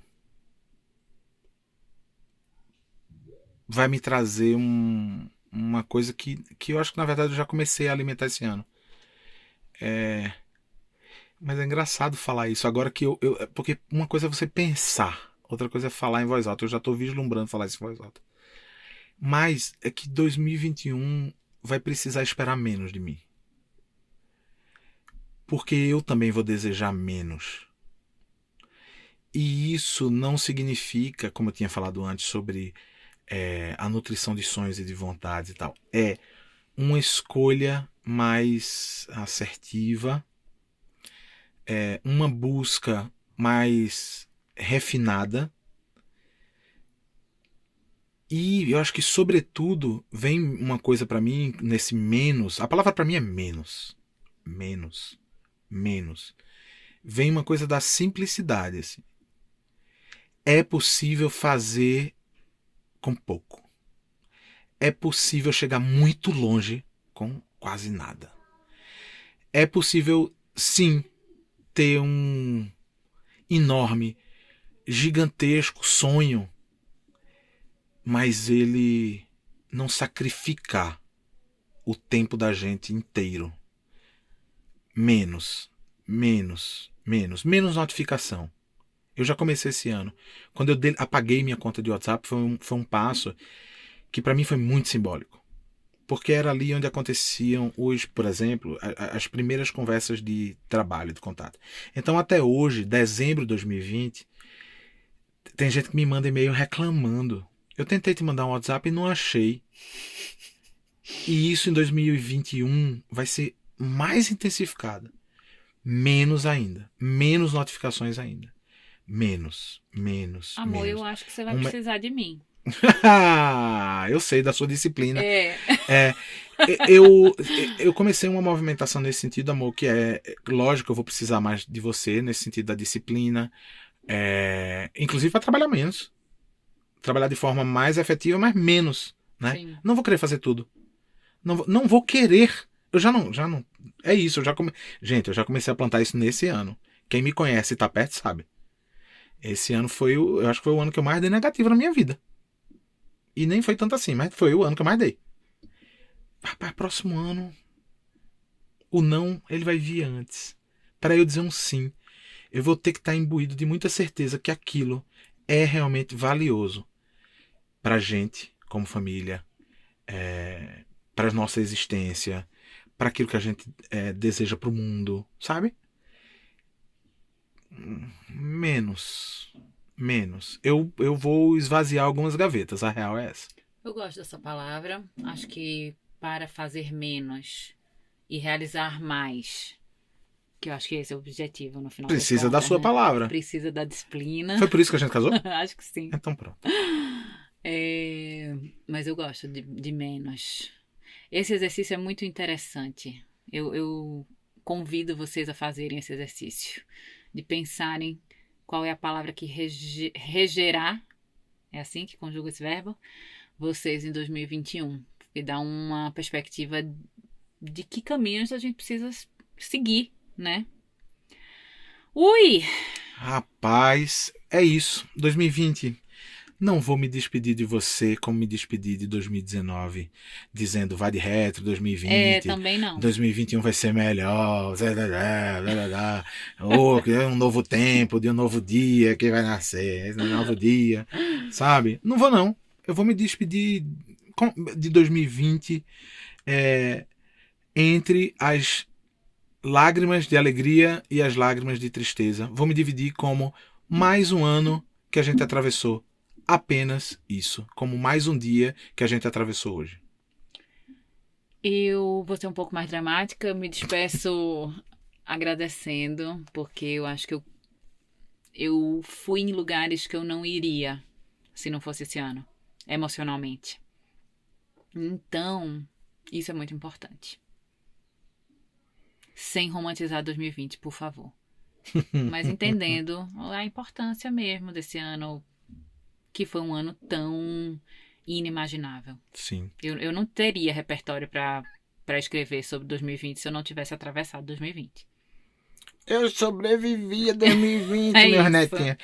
vai me trazer uma coisa que eu acho que na verdade eu já comecei a alimentar esse ano. Mas é engraçado falar isso agora que porque uma coisa é você pensar, outra coisa é falar em voz alta. Eu já estou vislumbrando falar isso em voz alta. Mas é que 2021 vai precisar esperar menos de mim. Porque eu também vou desejar menos. E isso não significa, como eu tinha falado antes, sobre a nutrição de sonhos e de vontades e tal. É uma escolha mais assertiva, uma busca mais refinada. E eu acho que, sobretudo, vem uma coisa pra mim nesse menos. A palavra pra mim é menos. Menos. Menos. Vem uma coisa da simplicidade, assim. É possível fazer com pouco. É possível chegar muito longe com quase nada. É possível, sim, ter um enorme, gigantesco sonho, mas ele não sacrificar o tempo da gente inteiro. Menos notificação. Eu já comecei esse ano. Quando eu apaguei minha conta de WhatsApp, foi um passo que para mim foi muito simbólico. Porque era ali onde aconteciam hoje, por exemplo, as primeiras conversas de trabalho, de contato. Então até hoje, dezembro de 2020, tem gente que me manda e-mail reclamando. Eu tentei te mandar um WhatsApp e não achei. E isso em 2021 vai ser mais intensificado. Menos ainda. Menos notificações ainda. Menos. Amor, eu acho que você vai precisar de mim. Eu sei da sua disciplina. É. Eu comecei uma movimentação nesse sentido, amor, que é lógico, eu vou precisar mais de você nesse sentido da disciplina, inclusive para trabalhar menos, trabalhar de forma mais efetiva, mas menos, né? Sim. Não vou querer fazer tudo, não vou querer. Eu já não é isso. Gente, eu já comecei a plantar isso nesse ano. Quem me conhece e tá perto sabe. Esse ano eu acho que foi o ano que eu mais dei negativo na minha vida. E nem foi tanto assim, mas foi o ano que eu mais dei. Rapaz, próximo ano, o não, ele vai vir antes. Para eu dizer um sim, eu vou ter que estar imbuído de muita certeza que aquilo é realmente valioso pra gente, como família, pra nossa existência, para aquilo que a gente deseja pro mundo, sabe? Menos. Eu vou esvaziar algumas gavetas, a real é essa. Eu gosto dessa palavra. Acho que para fazer menos e realizar mais, que eu acho que esse é o objetivo no final Precisa das da contas, sua né? palavra. Precisa da disciplina. Foi por isso que a gente casou? Acho que sim. Então pronto. Mas eu gosto de menos. Esse exercício é muito interessante. Eu convido vocês a fazerem esse exercício. De pensarem qual é a palavra que regerá, é assim que conjuga esse verbo, vocês em 2021. E dá uma perspectiva de que caminhos a gente precisa seguir, né? Ui! Rapaz, é isso. 2020. Não vou me despedir de você como me despedi de 2019, dizendo vai de retro, 2020. Também não. 2021 vai ser melhor. É um novo tempo, de um novo dia que vai nascer. Esse novo dia, sabe? Não vou, não. Eu vou me despedir de 2020 entre as lágrimas de alegria e as lágrimas de tristeza. Vou me dividir como mais um ano que a gente atravessou. Apenas isso, como mais um dia que a gente atravessou hoje. Eu vou ser um pouco mais dramática, me despeço agradecendo, porque eu acho que eu fui em lugares que eu não iria se não fosse esse ano, emocionalmente. Então, isso é muito importante. Sem romantizar 2020, por favor. Mas entendendo a importância mesmo desse ano, que foi um ano tão inimaginável. Sim. Eu não teria repertório para escrever sobre 2020 se eu não tivesse atravessado 2020. Eu sobrevivi a 2020, É meus isso. netinhos.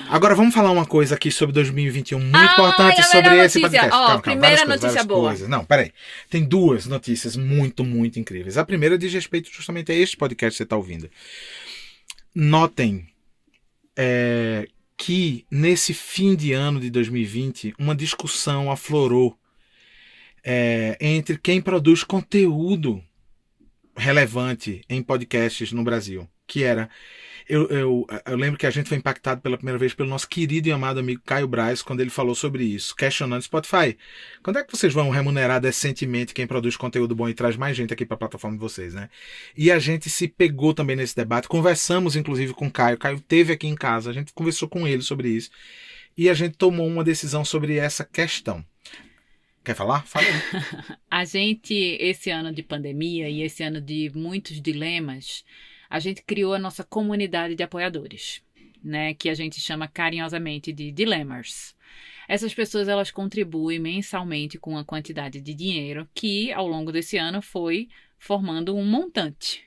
Agora vamos falar uma coisa aqui sobre 2021 muito importante sobre esse podcast. Calma, primeira várias notícia boa. coisas. Não, peraí. Tem duas notícias muito, muito incríveis. A primeira diz respeito justamente a este podcast que você está ouvindo. Notem que nesse fim de ano de 2020 uma discussão aflorou entre quem produz conteúdo relevante em podcasts no Brasil, que era eu lembro que a gente foi impactado pela primeira vez pelo nosso querido e amado amigo Caio Braz, quando ele falou sobre isso, questionando Spotify. Quando é que vocês vão remunerar decentemente quem produz conteúdo bom e traz mais gente aqui para a plataforma de vocês, né? E a gente se pegou também nesse debate, conversamos inclusive com o Caio. Caio esteve aqui em casa, a gente conversou com ele sobre isso e a gente tomou uma decisão sobre essa questão. Quer falar? Fala aí. A gente, esse ano de pandemia e esse ano de muitos dilemas, a gente criou a nossa comunidade de apoiadores, né? Que a gente chama carinhosamente de Dilemers. Essas pessoas, elas contribuem mensalmente com uma quantidade de dinheiro que, ao longo desse ano, foi formando um montante.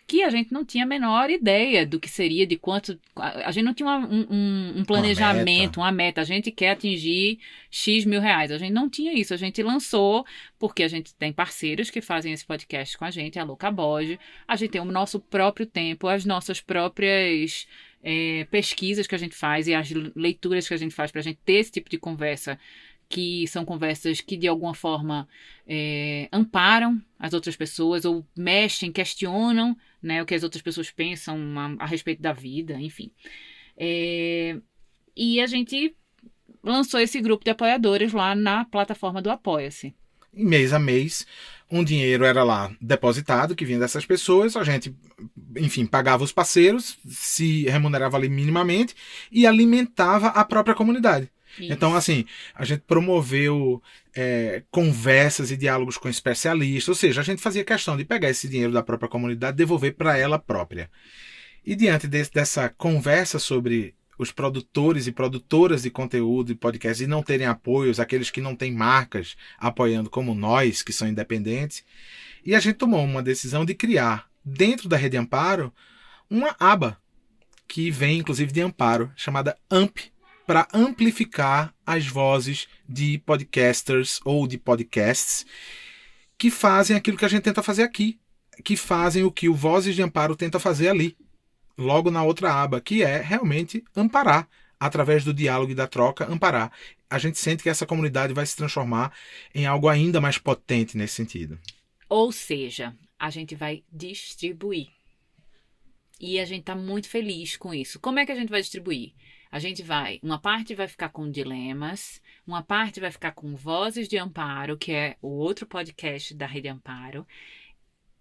Que a gente não tinha a menor ideia do que seria, de quanto... A gente não tinha um planejamento, uma meta. A gente quer atingir X mil reais. A gente não tinha isso. A gente lançou, porque a gente tem parceiros que fazem esse podcast com a gente, a Louca Bode. A gente tem o nosso próprio tempo, as nossas próprias pesquisas que a gente faz e as leituras que a gente faz para a gente ter esse tipo de conversa, que são conversas que de alguma forma amparam as outras pessoas ou mexem, questionam, né, o que as outras pessoas pensam a respeito da vida, enfim. E a gente lançou esse grupo de apoiadores lá na plataforma do Apoia-se. E mês a mês, um dinheiro era lá depositado, que vinha dessas pessoas, a gente, enfim, pagava os parceiros, se remunerava ali minimamente e alimentava a própria comunidade. Isso. Então, assim, a gente promoveu conversas e diálogos com especialistas, ou seja, a gente fazia questão de pegar esse dinheiro da própria comunidade e devolver para ela própria. E diante dessa conversa sobre os produtores e produtoras de conteúdo e podcast e não terem apoios, aqueles que não têm marcas apoiando como nós, que são independentes, e a gente tomou uma decisão de criar, dentro da Rede Amparo, uma aba que vem, inclusive, de Amparo, chamada AMP, para amplificar as vozes de podcasters ou de podcasts que fazem aquilo que a gente tenta fazer aqui, que fazem o que o Vozes de Amparo tenta fazer ali, logo na outra aba, que é realmente amparar, através do diálogo e da troca, amparar. A gente sente que essa comunidade vai se transformar em algo ainda mais potente nesse sentido. Ou seja, a gente vai distribuir. E a gente está muito feliz com isso. Como é que a gente vai distribuir? A gente uma parte vai ficar com Dilemas, uma parte vai ficar com Vozes de Amparo, que é o outro podcast da Rede Amparo,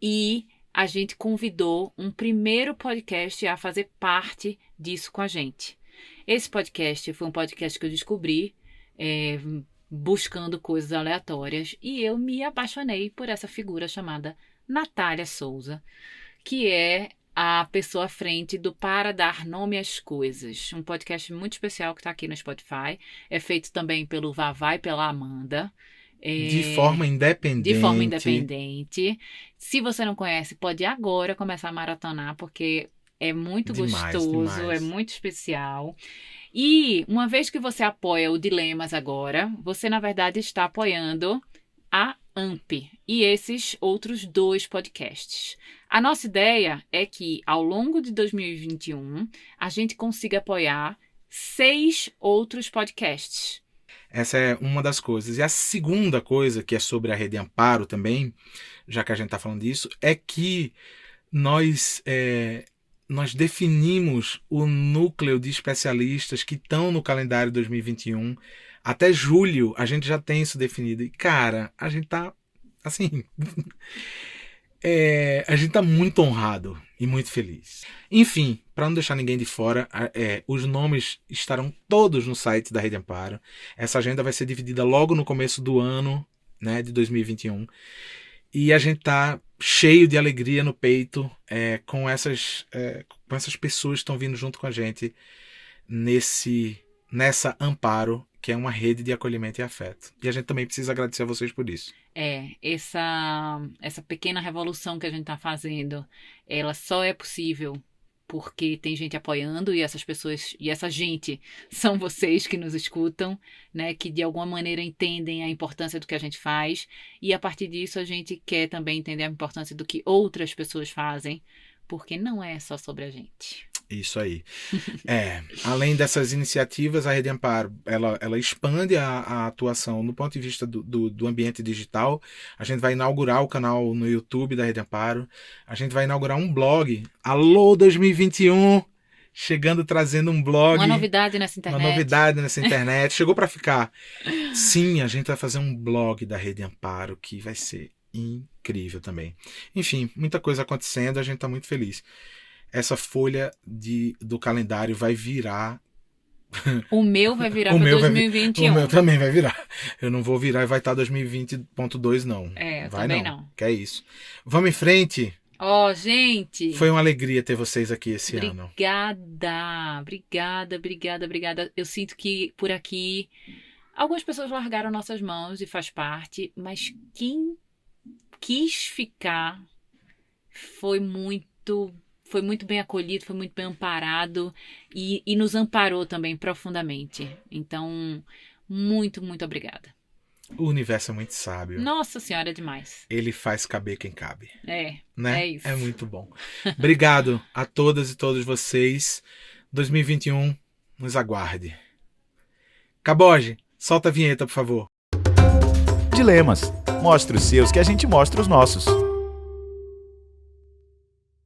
e a gente convidou um primeiro podcast a fazer parte disso com a gente. Esse podcast foi um podcast que eu descobri buscando coisas aleatórias e eu me apaixonei por essa figura chamada Natália Souza, que é a pessoa à frente do Para Dar Nome às Coisas, um podcast muito especial que está aqui no Spotify. É feito também pelo Vavá e pela Amanda. De forma independente. De forma independente. Se você não conhece, pode agora começar a maratonar, porque é muito gostoso, demais. É muito especial. E uma vez que você apoia o Dilemas agora, você, na verdade, está apoiando a AMP e esses outros 2 podcasts. A nossa ideia é que, ao longo de 2021, a gente consiga apoiar 6 outros podcasts. Essa é uma das coisas. E a segunda coisa, que é sobre a Rede Amparo também, já que a gente está falando disso, é que nós definimos o núcleo de especialistas que estão no calendário 2021. Até julho a gente já tem isso definido. E, cara, a gente tá, assim... a gente tá muito honrado e muito feliz. Enfim, para não deixar ninguém de fora, os nomes estarão todos no site da Rede Amparo. Essa agenda vai ser dividida logo no começo do ano, né, de 2021. E a gente tá cheio de alegria no peito com essas pessoas que estão vindo junto com a gente nessa Amparo, que é uma rede de acolhimento e afeto. E a gente também precisa agradecer a vocês por isso. Essa pequena revolução que a gente está fazendo, ela só é possível porque tem gente apoiando, e essas pessoas e essa gente são vocês que nos escutam, né, que de alguma maneira entendem a importância do que a gente faz, e a partir disso a gente quer também entender a importância do que outras pessoas fazem, porque não é só sobre a gente. Isso aí. Além dessas iniciativas, a Rede Amparo ela expande a atuação no ponto de vista do ambiente digital. A gente vai inaugurar o canal no YouTube da Rede Amparo. A gente vai inaugurar um blog. Alô 2021! Chegando, trazendo um blog. Uma novidade nessa internet. Chegou para ficar. Sim, a gente vai fazer um blog da Rede Amparo que vai ser incrível também. Enfim, muita coisa acontecendo, a gente está muito feliz. Essa folha do calendário vai virar O meu vai virar O pra meu vai 2021. O meu também vai virar. Eu não vou virar e vai estar 2020.2, não. É, eu vai também não. não. Que é isso. Vamos em frente. Ó, gente. Foi uma alegria ter vocês aqui esse ano. Obrigada. Eu sinto que por aqui algumas pessoas largaram nossas mãos e faz parte, mas quem quis ficar foi muito bem acolhido, foi muito bem amparado e nos amparou também profundamente. Então, muito obrigada. O universo é muito sábio. Nossa Senhora, é demais. Ele faz caber quem cabe. É Né? isso. É muito bom. Obrigado a todas e todos vocês. 2021, nos aguarde. Caboge, solta a vinheta, por favor. Dilemas. Mostre os seus que a gente mostra os nossos.